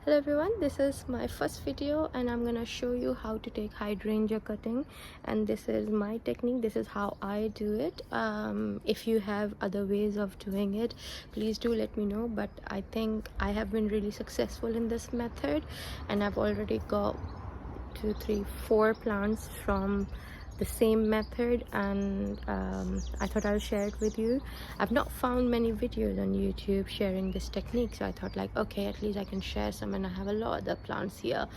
Hello everyone, this is my first video and I'm gonna show you how to take hydrangea cutting, and this is my technique. This is how I do it. If you have other ways of doing it, please do let me know, but I think I have been really successful in this method and I've already got 2, 3, 4 plants from the same method, and I thought I'll share it with you. I've not found many videos on YouTube sharing this technique, so I thought like, okay, at least I can share some. And I have a lot of the plants here,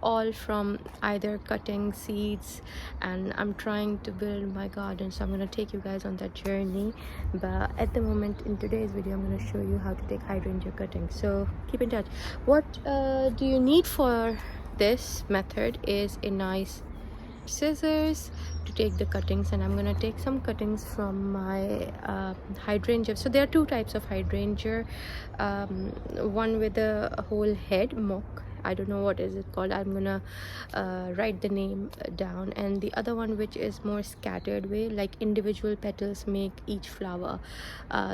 all from either cutting seeds, and I'm trying to build my garden, so I'm going to take you guys on that journey. But at the moment, in today's video, I'm going to show you how to take hydrangea cutting, so keep in touch. What do you need for this method is a nice scissors to take the cuttings, and I'm gonna take some cuttings from my hydrangea. So there are two types of hydrangea, one with a whole head, mock, I don't know what is it called, I'm gonna write the name down, and the other one which is more scattered way, like individual petals make each flower.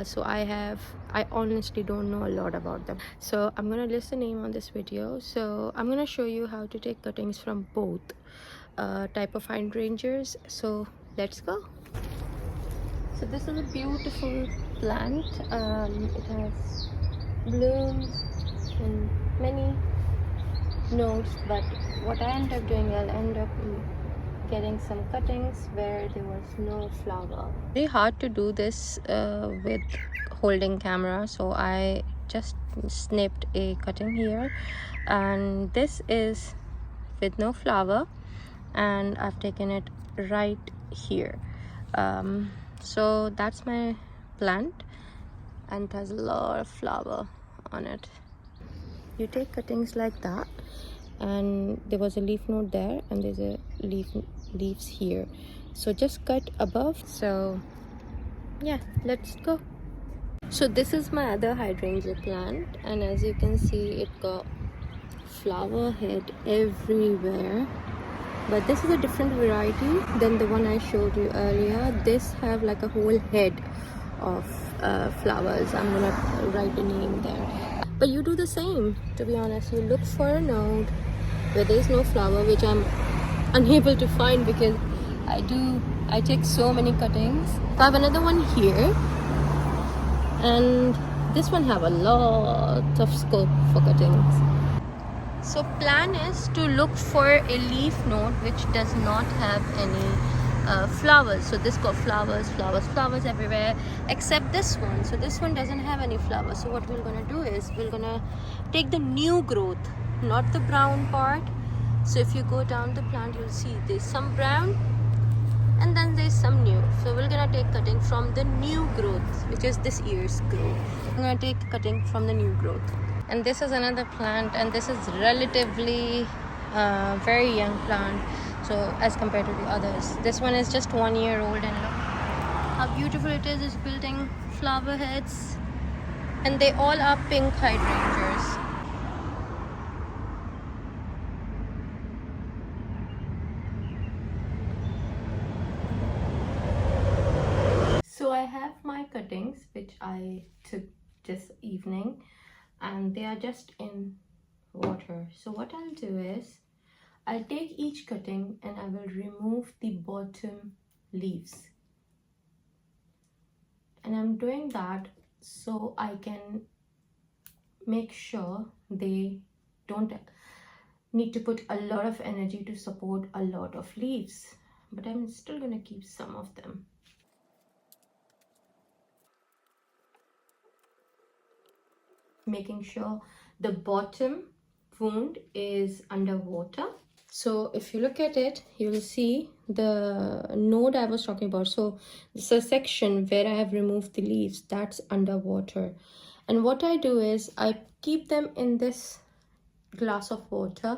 So I honestly don't know a lot about them, so I'm gonna list the name on this video. So I'm gonna show you how to take cuttings from both type of hydrangeas, so let's go. So this is a beautiful plant. It has blooms and many nodes, but what I end up doing, I'll end up getting some cuttings where there was no flower. Very hard to do this with holding camera, so I just snipped a cutting here, and this is with no flower, and I've taken it right here. So that's my plant, and it has a lot of flower on it. You take cuttings like that, and there was a leaf node there, and there's a leaves here, so just cut above. So yeah, let's go. So this is my other hydrangea plant, and as you can see, it got flower head everywhere, but this is a different variety than the one I showed you earlier. This have like a whole head of flowers. I'm gonna write a name there, but you do the same. To be honest, you look for a node where there is no flower, which I'm unable to find because I take so many cuttings. So I have another one here, and this one have a lot of scope for cuttings. So plan is to look for a leaf node which does not have any flowers. So this got flowers everywhere except this one. So this one doesn't have any flowers. So what we're gonna do is we're gonna take the new growth, not the brown part. So if you go down the plant, you'll see there's some brown and then there's some new. So we're gonna take cutting from the new growth, which is this year's growth. I'm gonna take cutting from the new growth. And this is another plant, and this is relatively very young plant, so as compared to the others. This one is just 1 year old, and look how beautiful it is. It's building flower heads, and they all are pink hydrangeas. So I have my cuttings which I took this evening, and they are just in water. So what I'll do is I'll take each cutting and I will remove the bottom leaves, and I'm doing that so I can make sure they don't need to put a lot of energy to support a lot of leaves, but I'm still going to keep some of them. Making sure the bottom wound is underwater. So if you look at it, you will see the node I was talking about. So this is a section where I have removed the leaves, that's underwater. And what I do is I keep them in this glass of water,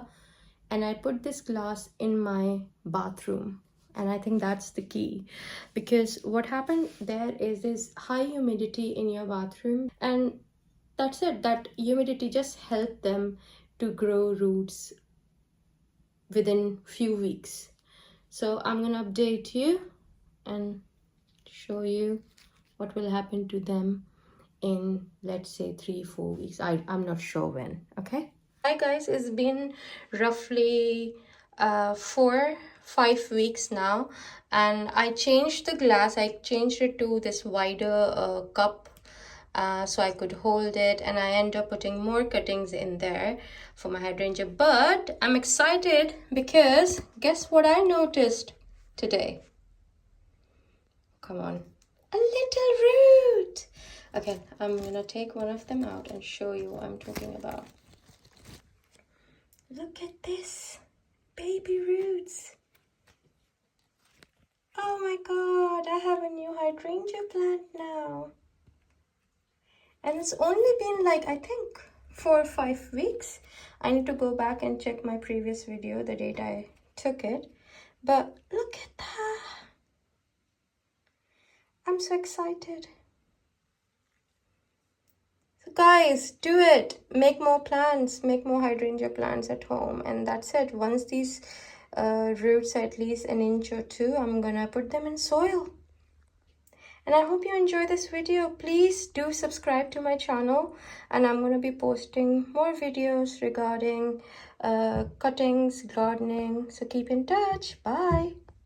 and I put this glass in my bathroom. And I think that's the key, because what happened there is this high humidity in your bathroom, and that's it. That humidity just helped them to grow roots within few weeks. So I'm gonna update you and show you what will happen to them in, let's say, 3-4 weeks. I'm not sure when. Okay, Hi guys, it's been roughly 4-5 weeks now, and I changed the glass. I changed it to this wider cup so I could hold it, and I end up putting more cuttings in there for my hydrangea. But I'm excited because guess what I noticed today? Come on, a little root. Okay, I'm gonna take one of them out and show you what I'm talking about. Look at this, baby roots. Oh my god, I have a new hydrangea plant now. And it's only been like, I think 4 or 5 weeks. I need to go back and check my previous video, the date I took it. But look at that. I'm so excited. So guys, do it. Make more plants, make more hydrangea plants at home. And that's it. Once these roots are at least an inch or two, I'm gonna put them in soil. And I hope you enjoy this video. Please do subscribe to my channel, and I'm going to be posting more videos regarding cuttings, gardening. So keep in touch. Bye.